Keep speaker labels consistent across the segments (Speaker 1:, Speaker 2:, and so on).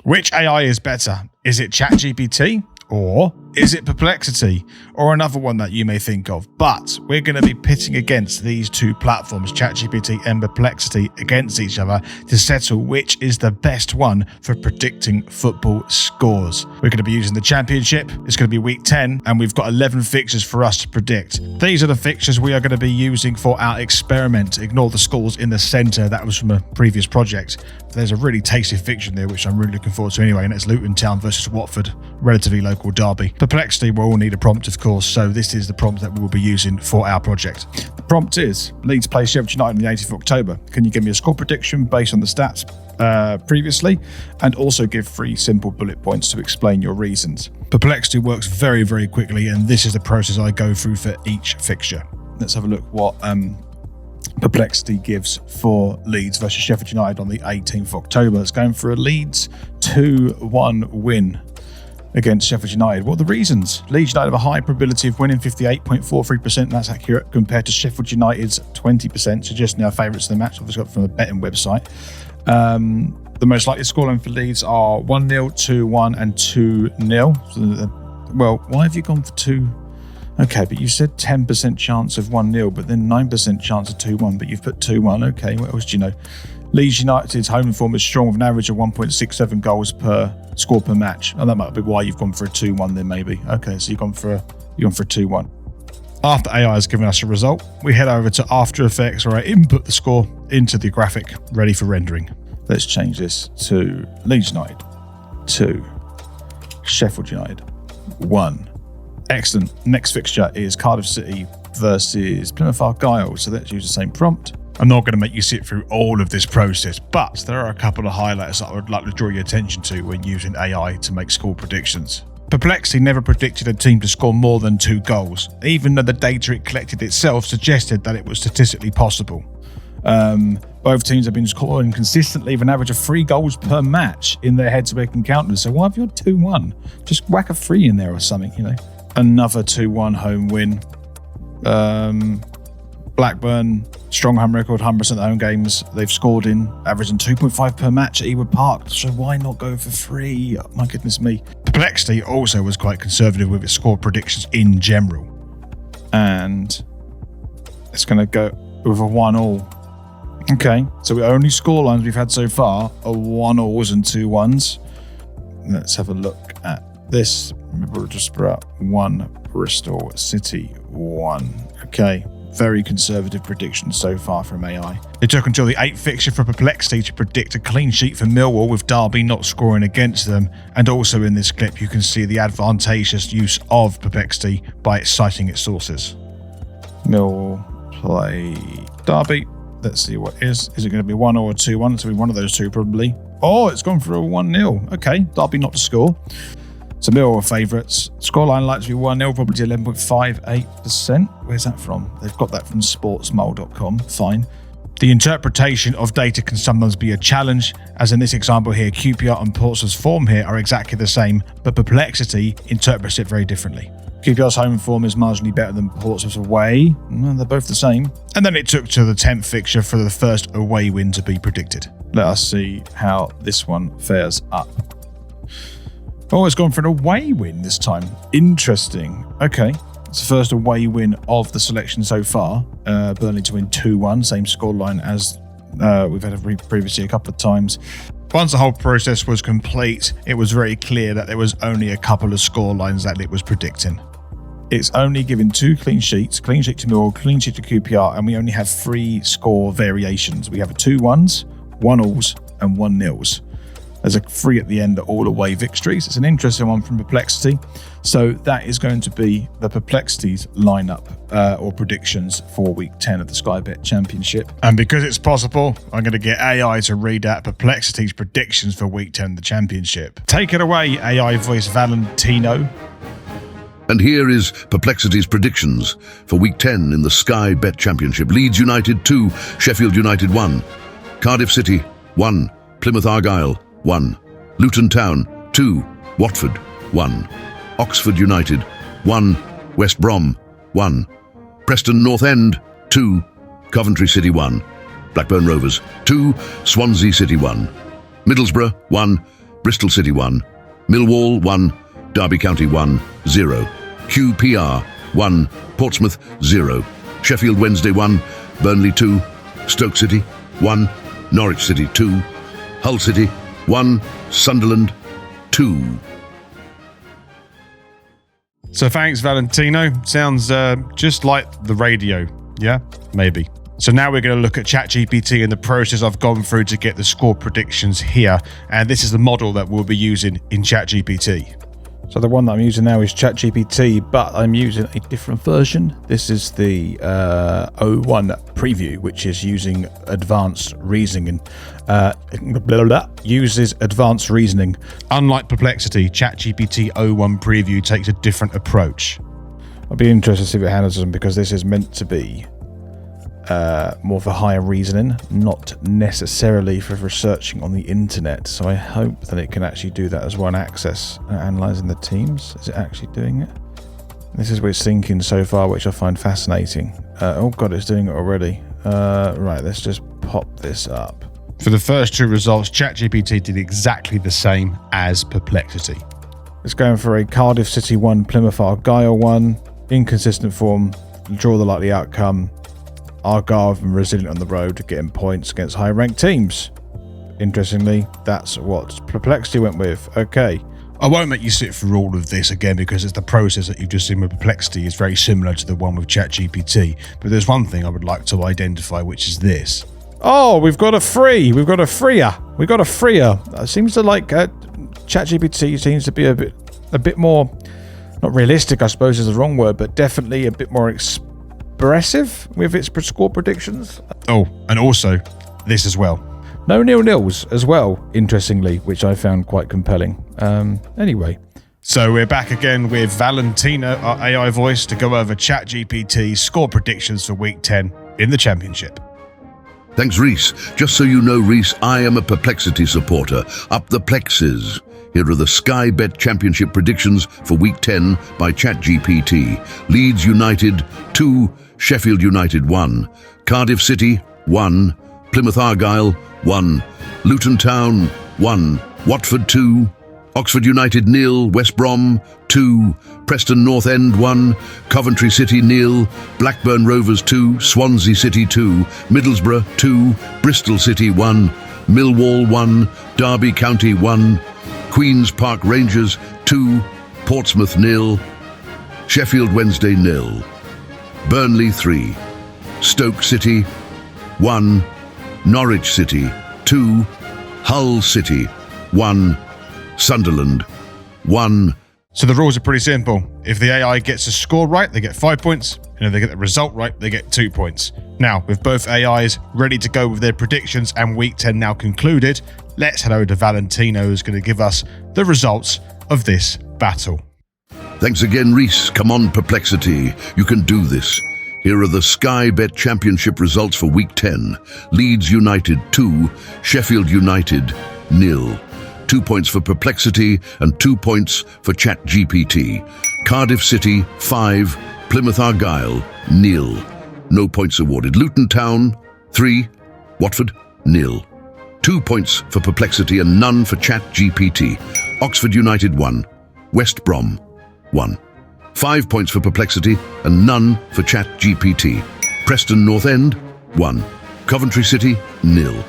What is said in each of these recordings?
Speaker 1: Which AI is better? Is it ChatGPT? Or is it Perplexity, or another one that you may think of? But we're going to be pitting against these two platforms, ChatGPT and Perplexity, against each other to settle which is the best one for predicting football scores. We're going to be using the Championship. It's going to be week 10, and we've got 11 fixtures for us to predict. These are the fixtures we are going to be using for our experiment. Ignore the scores in the centre. That was from a previous project. There's a really tasty fixture in there, which I'm really looking forward to anyway, and it's Luton Town versus Watford, relatively local derby. Perplexity will all need a prompt, of course, so this is the prompt that we will be using for our project. The prompt is, Leeds play Sheffield United on the 18th of October. Can you give me a score prediction based on the stats previously, and also give 3 simple bullet points to explain your reasons? Perplexity works very, very quickly, and this is the process I go through for each fixture. Let's have a look what Perplexity gives for Leeds versus Sheffield United on the 18th of October. It's going for a Leeds 2-1 win against Sheffield United. What are the reasons? Leeds United have a high probability of winning, 58.43%. That's accurate compared to Sheffield United's 20%, suggesting our favourites of the match. Obviously got from the betting website. The most likely scoreline for Leeds are 1-0, 2-1 and 2-0. So, well, why have you gone for 2? Okay, but you said 10% chance of 1-0, but then 9% chance of 2-1, but you've put 2-1. Okay, what else do you know? Leeds United's home form is strong with an average of 1.67 goals per score per match. Oh, that might be why you've gone for a 2-1 then maybe. Okay, so you've gone for a 2-1. After AI has given us a result, we head over to After Effects where I input the score into the graphic ready for rendering. Let's change this to Leeds United 2, Sheffield United 1. Excellent. Next fixture is Cardiff City versus Plymouth Argyle. So let's use the same prompt. I'm not going to make you sit through all of this process, but there are a couple of highlights that I would like to draw your attention to when using AI to make score predictions. Perplexity never predicted a team to score more than 2 goals, even though the data it collected itself suggested that it was statistically possible. Both teams have been scoring consistently with an average of 3 goals per match in their head-to-head encounters. So why have you had 2-1? Just whack a 3 in there or something, you know. Another 2-1 home win. Blackburn, strong home record, 100% of the home games they've scored in, averaging 2.5 per match at Ewood Park. So why not go for 3? Oh, my goodness me. Perplexity also was quite conservative with its score predictions in general. And it's going to go with a 1-1. Okay, so the only scorelines we've had so far are 1-1s and 2-1s. Let's have a look at this. Middlesbrough 1, Bristol City 1. Okay, very conservative prediction so far from AI. It took until the 8th fixture for Perplexity to predict a clean sheet for Millwall, with Derby not scoring against them. And also in this clip, you can see the advantageous use of Perplexity by citing its sources. Millwall play Derby. Let's see what is. Is it going to be 1 or 2-1? It's going to be one of those two probably. Oh, it's gone for a 1-0. Okay, Derby not to score. So Millwall are favourites. Scoreline likely to be 1-0, probably 11.58%. Where's that from? They've got that from sportsmole.com. Fine. The interpretation of data can sometimes be a challenge, as in this example here, QPR and Portsmouth's form here are exactly the same, but Perplexity interprets it very differently. QPR's home form is marginally better than Portsmouth's away. They're both the same. And then it took to the 10th fixture for the first away win to be predicted. Let us see how this one fares up. Oh, it's gone for an away win this time. Interesting. Okay. It's the first away win of the selection so far. Burnley to win 2-1, same scoreline as we've had previously a couple of times. Once the whole process was complete, it was very clear that there was only a couple of scorelines that it was predicting. It's only given 2 clean sheets, clean sheet to Millwall, clean sheet to QPR, and we only have 3 score variations. We have a 2-1s, 1-alls, and 1-0s. There's a 3 at the end, all away victories. It's an interesting one from Perplexity. So that is going to be the Perplexity's lineup or predictions for week 10 of the Sky Bet Championship. And because it's possible, I'm going to get AI to read out Perplexity's predictions for week 10 of the Championship. Take it away, AI voice Valentino.
Speaker 2: And here is Perplexity's predictions for week 10 in the Sky Bet Championship. Leeds United 2, Sheffield United 1, Cardiff City 1, Plymouth Argyle 1, Luton Town 2, Watford 1, Oxford United 1, West Brom 1, Preston North End 2, Coventry City 1, Blackburn Rovers 2, Swansea City 1, Middlesbrough 1, Bristol City 1, Millwall 1, Derby County 1, 0, QPR 1, Portsmouth 0, Sheffield Wednesday 1, Burnley 2, Stoke City 1, Norwich City 2, Hull City 1, Sunderland 2.
Speaker 1: So thanks, Valentino. Sounds just like the radio. Yeah, maybe. So now we're going to look at ChatGPT and the process I've gone through to get the score predictions here. And this is the model that we'll be using in ChatGPT. So the one that I'm using now is ChatGPT, but I'm using a different version. This is the 01 preview, which is using advanced reasoning and uses advanced reasoning. Unlike Perplexity, ChatGPT 01 preview takes a different approach. I'll be interested to see if it handles them, because this is meant to be more for higher reasoning, not necessarily for researching on the internet. So I hope that it can actually do that as well and access analysing the teams. Is it actually doing it? This is what it's thinking so far, which I find fascinating. Oh god, it's doing it already. Right, let's just pop this up. For the first two results, ChatGPT did exactly the same as Perplexity. It's going for a Cardiff City 1, Plymouth Argyle 1, inconsistent form, draw the likely outcome. Argyle have been resilient on the road, getting points against high-ranked teams. Interestingly, that's what Perplexity went with. Okay. I won't make you sit through all of this again, because it's the process that you've just seen with Perplexity is very similar to the one with ChatGPT. But there's one thing I would like to identify, which is this. Oh, we've got a freer. It seems to like ChatGPT seems to be a bit more, not realistic, I suppose is the wrong word, but definitely a bit more expressive with its score predictions. Oh, and also this as well. No nil-nils as well, interestingly, which I found quite compelling. Anyway. So we're back again with Valentino, our AI voice, to go over ChatGPT's score predictions for Week 10 in the Championship.
Speaker 2: Thanks, Reese. Just so you know, Reese, I am a Perplexity supporter. Up the plexes. Here are the Sky Bet Championship predictions for Week 10 by ChatGPT. Leeds United 2, Sheffield United 1, Cardiff City 1, Plymouth Argyle 1, Luton Town 1, Watford 2, Oxford United 0, West Brom 2, Preston North End 1, Coventry City 0, Blackburn Rovers 2, Swansea City 2, Middlesbrough 2, Bristol City 1, Millwall 1, Derby County 1, Queen's Park Rangers 2, Portsmouth 0, Sheffield Wednesday 0, Burnley 3, Stoke City 1, Norwich City 2, Hull City 1, Sunderland 1.
Speaker 1: So the rules are pretty simple. If the AI gets the score right, they get 5 points, and if they get the result right, they get 2 points. Now, with both AIs ready to go with their predictions and Week 10 now concluded, let's head over to Valentino, who's going to give us the results of this battle.
Speaker 2: Thanks again, Reese. Come on, Perplexity. You can do this. Here are the Sky Bet Championship results for Week 10. Leeds United 2, Sheffield United 0. 2 points for Perplexity and 2 points for ChatGPT. Cardiff City 5, Plymouth Argyle 0. No points awarded. Luton Town 3, Watford 0. 2 points for Perplexity and none for ChatGPT. Oxford United 1, West Brom 1. 5 points for Perplexity and none for ChatGPT. Preston North End 1. Coventry City 0.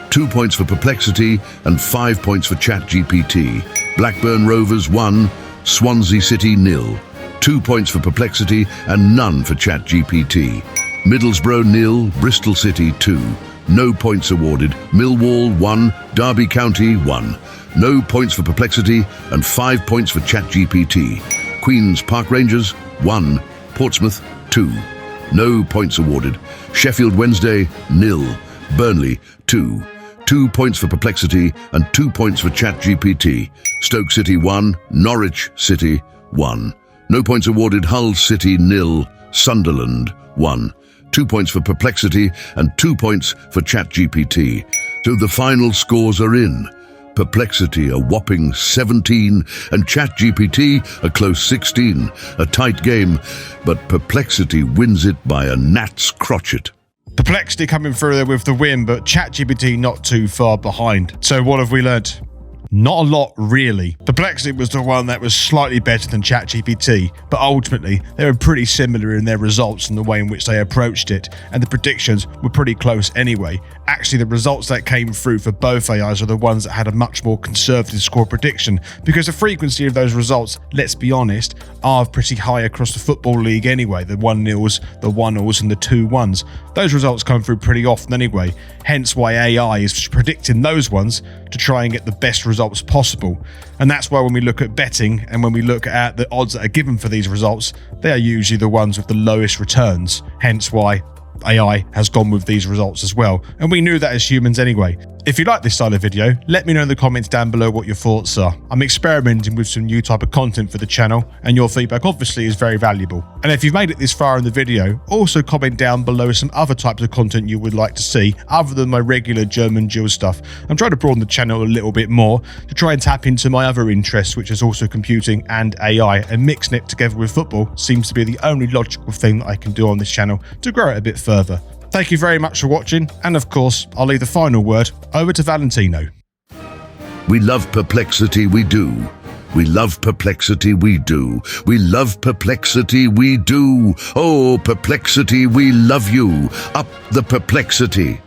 Speaker 2: 2 points for Perplexity and 5 points for ChatGPT. Blackburn Rovers 1, Swansea City 0. 2 points for Perplexity and none for ChatGPT. Middlesbrough 0, Bristol City 2. No points awarded. Millwall 1, Derby County 1. No points for Perplexity and 5 points for ChatGPT. Queen's Park Rangers 1, Portsmouth 2. No points awarded. Sheffield Wednesday 0, Burnley 2. 2 points for Perplexity and 2 points for ChatGPT. Stoke City 1, Norwich City 1. No points awarded. Hull City 0, Sunderland 1. 2 points for Perplexity and 2 points for ChatGPT. So the final scores are in. Perplexity a whopping 17 and ChatGPT a close 16. A tight game, but Perplexity wins it by a gnat's crotchet.
Speaker 1: Perplexity coming through there with the win, but ChatGPT not too far behind. So what have we learned? Not a lot, really. Perplexity was the one that was slightly better than ChatGPT, but ultimately they were pretty similar in their results and the way in which they approached it, and the predictions were pretty close anyway. Actually, the results that came through for both AIs are the ones that had a much more conservative score prediction, because the frequency of those results, let's be honest, are pretty high across the Football League anyway. The 1-0s, the 1-0s and the 2-1s. Those results come through pretty often anyway, hence why AI is predicting those ones to try and get the best results possible. And that's why when we look at betting and when we look at the odds that are given for these results, they are usually the ones with the lowest returns, hence why AI has gone with these results as well. And we knew that as humans anyway. If you like this style of video, let me know in the comments down below what your thoughts are. I'm experimenting with some new type of content for the channel, and your feedback obviously is very valuable. And if you've made it this far in the video, also comment down below some other types of content you would like to see other than my regular German duel stuff. I'm trying to broaden the channel a little bit more to try and tap into my other interests, which is also computing and AI, and mixing it together with football seems to be the only logical thing that I can do on this channel to grow it a bit further. Thank you very much for watching, and of course, I'll leave the final word over to Valentino.
Speaker 2: We love Perplexity, we do. We love Perplexity, we do. We love Perplexity, we do. Oh, Perplexity, we love you. Up the Perplexity.